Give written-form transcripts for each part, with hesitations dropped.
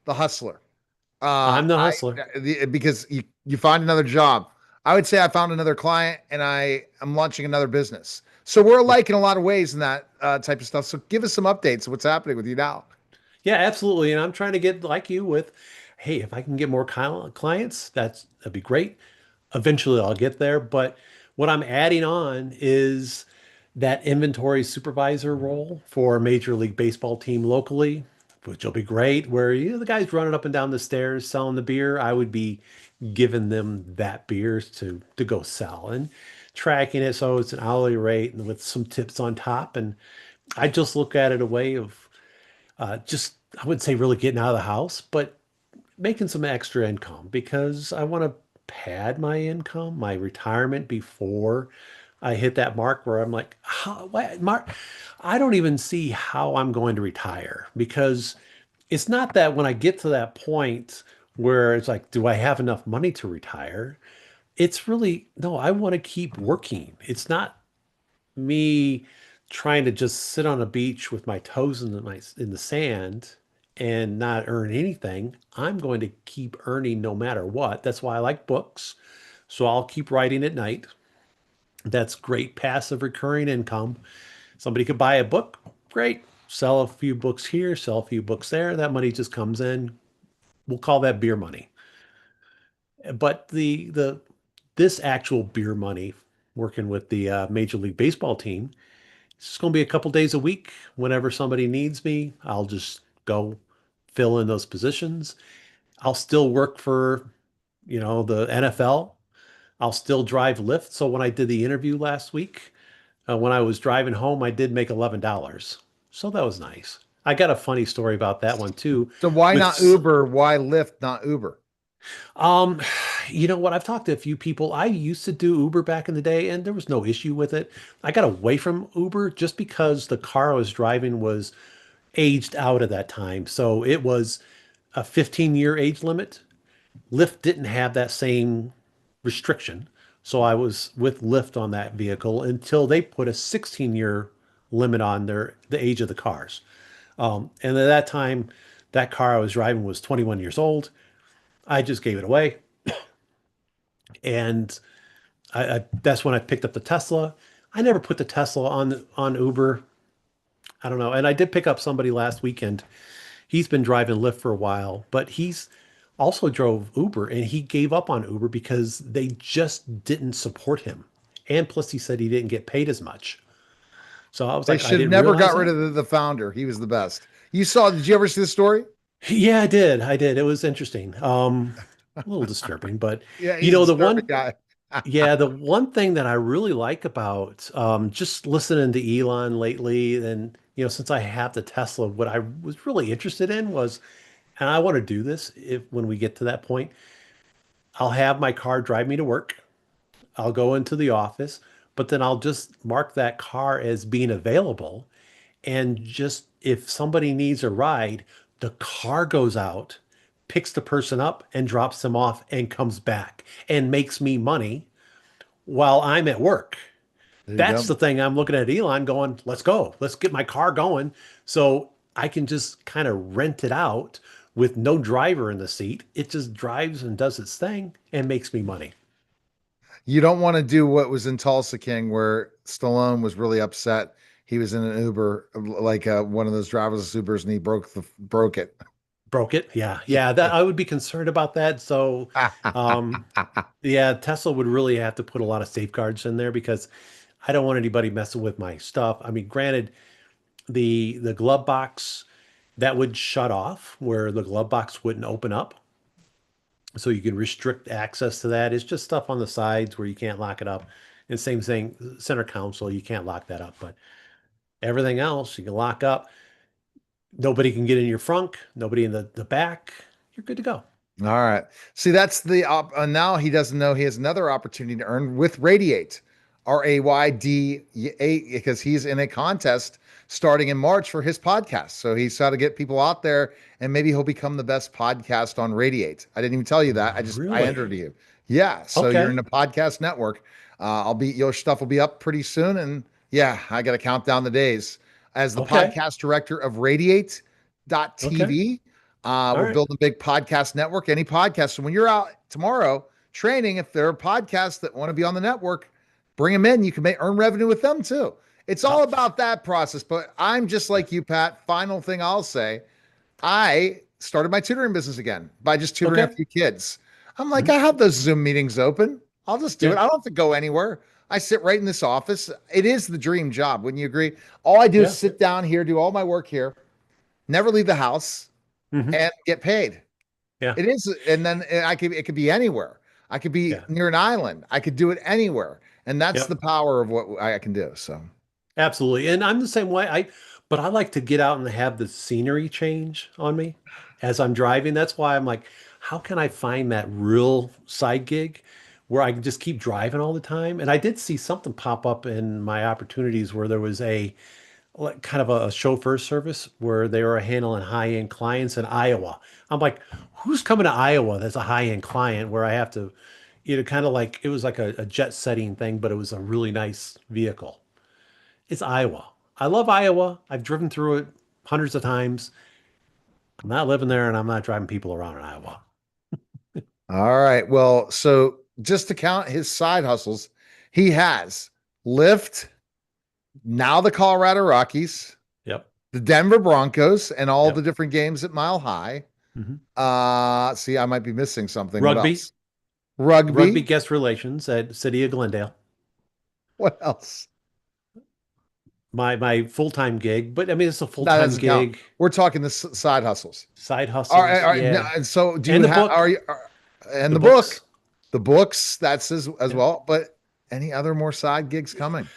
the hustler. I'm the hustler. Because you find another job. I would say I found another client and I'm launching another business. So we're Yeah. alike in a lot of ways in that type of stuff. So give us some updates of what's happening with you now. Yeah, absolutely. And I'm trying to get like you with, hey, if I can get more clients, that'd be great. Eventually I'll get there. But what I'm adding on is that inventory supervisor role for a Major League Baseball team locally, which will be great. Where the guys running up and down the stairs selling the beer, I would be giving them that beer to go sell and tracking it so it's an hourly rate and with some tips on top. And I just look at it a way of just I wouldn't say really getting out of the house, but making some extra income because I want to pad my income, my retirement before I hit that mark where I'm like, how, what, Mark, I don't even see how I'm going to retire because it's not that when I get to that point where it's like, do I have enough money to retire? It's really, no, I want to keep working. It's not me trying to just sit on a beach with my toes in the sand and not earn anything. I'm going to keep earning no matter what. That's why I like books. So I'll keep writing at night. That's great passive recurring income. Somebody could buy a book, great. Sell a few books here, sell a few books there. That money just comes in. We'll call that beer money. But the this actual beer money working with the Major League Baseball team, it's just going to be a couple days a week. Whenever somebody needs me, I'll just go fill in those positions. I'll still work for, the NFL. I'll still drive Lyft. So when I did the interview last week, when I was driving home, I did make $11. So that was nice. I got a funny story about that one too. So why not With Uber? Why Lyft, not Uber? Um, you know what? I've talked to a few people. I used to do Uber back in the day, and there was no issue with it. I got away from Uber just because the car I was driving was aged out at that time. So it was a 15-year age limit. Lyft didn't have that same restriction. So I was with Lyft on that vehicle until they put a 16-year limit on the age of the cars. And at that time, that car I was driving was 21 years old. I just gave it away. And that's when I picked up the Tesla. I never put the Tesla on Uber. I don't know. And I did pick up somebody last weekend. He's been driving Lyft for a while, but he's also drove Uber and he gave up on Uber because they just didn't support him. And plus he said he didn't get paid as much. So I was They like, I should have didn't never realize got rid that. of the founder. He was the best. Did you ever see the story? Yeah, I did. I did. It was interesting. A little disturbing, but Yeah, you he's a know, the disturbing one guy. Yeah, the one thing that I really like about just listening to Elon lately, and since I have the Tesla, what I was really interested in was, and I want to do this if when we get to that point, I'll have my car drive me to work. I'll go into the office, but then I'll just mark that car as being available. And just if somebody needs a ride, the car goes out, picks the person up and drops them off and comes back and makes me money while I'm at work. There you That's go. the thing I'm looking at Elon going, let's go. Let's get my car going. So I can just kind of rent it out with no driver in the seat. It just drives and does its thing and makes me money. You don't want to do what was in Tulsa King, where Stallone was really upset. He was in an Uber, like one of those driverless Ubers, and he broke it. Broke it. Yeah. Yeah. That I would be concerned about that. So yeah, Tesla would really have to put a lot of safeguards in there because I don't want anybody messing with my stuff. I mean, granted, the glove box that would shut off where the glove box wouldn't open up. So you can restrict access to that. It's just stuff on the sides where you can't lock it up. And same thing, center console, you can't lock that up. But everything else you can lock up. Nobody can get in your front, nobody in the back. You're good to go. All right. See, that's the now he doesn't know he has another opportunity to earn with Radiate, Rayda, because he's in a contest starting in March for his podcast. So he's got to get people out there, and maybe he'll become the best podcast on Radiate. I didn't even tell you that. I Really? entered you. Yeah. So you're in Okay. the podcast network. Your stuff will be up pretty soon, and yeah, I got to count down the days as the Okay. podcast director of Radiate Okay. TV. All We're right. building a big podcast network. Any podcast. So when you're out tomorrow training, if there are podcasts that want to be on the network, bring them in. You can earn revenue with them too. It's all Uh, about that process. But I'm just yeah. like you, Pat. Final thing I'll say, I started my tutoring business again by just tutoring a Okay. few kids. I'm like, Mhm. I have those Zoom meetings open. I'll just do it. Yeah. I don't have to go anywhere. I sit right in this office. It is the dream job. Wouldn't you agree? All I do is Yeah. sit down here, do all my work here, never leave the house, Hmm. and get paid. Yeah. It is, and then it could be anywhere. I could be Yeah. near an island. I could do it anywhere, and that's the Yep. power of what I can do. So, Absolutely. And I'm the same way. But I like to get out and have the scenery change on me as I'm driving. That's why I'm like, how can I find that real side gig where I can just keep driving all the time? And I did see something pop up in my opportunities where there was a like kind of a chauffeur service where they were handling high-end clients in Iowa. I'm like, who's coming to Iowa that's a high-end client where I have to, kind of like it was like a jet setting thing, but it was a really nice vehicle. It's Iowa. I love Iowa. I've driven through it hundreds of times. I'm not living there and I'm not driving people around in Iowa. all right. Well, so just to count his side hustles, he has Lyft, now the Colorado Rockies, Yep. the Denver Broncos, and all the Yep. different games at Mile High. Hmm. See, I might be missing something. What Rugby, else? rugby Rugby. guest relations at City of Glendale. What else? My full-time gig, but I mean it's a That full-time doesn't count. gig. We're talking the side hustles. Side All right, hustles, all right. Now, yeah. and so do you And the have book, and the the book, books. the books, that's as Yeah. well, but any other more side gigs coming?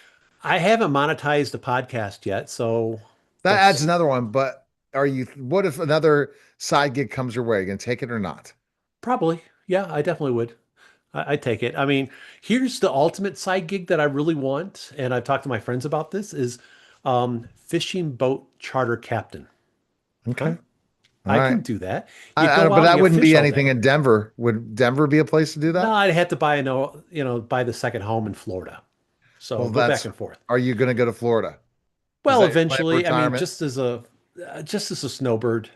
I haven't monetized the podcast yet, so That adds that's another one, but what if another side gig comes your way? Are you gonna take it or not? probably, yeah, I definitely would. I take it. I mean, here's the ultimate side gig that I really want, and I've talked to my friends about this, is fishing boat charter captain. Huh? Okay. All I right. can do that. You I go but out and that you wouldn't be fish all anything day. in Denver. Would Denver be a place to do No, that? I'd have to buy no, buy the second home in Florida. So Well, go back that's and forth. are you gonna go to Florida? Is Well, that your plan for eventually, I mean, retirement? just as a snowbird.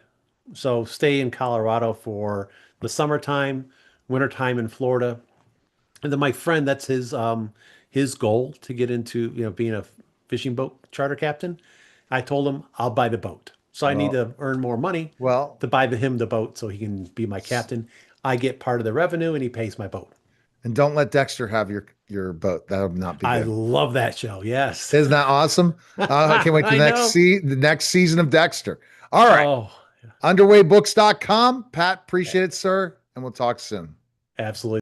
So stay in Colorado for the summertime, wintertime in Florida. And then my friend, that's his goal to get into, being a fishing boat charter captain. I told him I'll buy the boat. So I need Well, to earn more money well, to buy him the boat so he can be my captain. I get part of the revenue and he pays my boat. and don't let Dexter have your boat. That would not be I good. love that show. Yes. Isn't that awesome? I can't wait to I know. the next season of Dexter. All right. Oh, Underwaybooks.com. Pat, appreciate it, sir. And we'll talk soon. absolutely.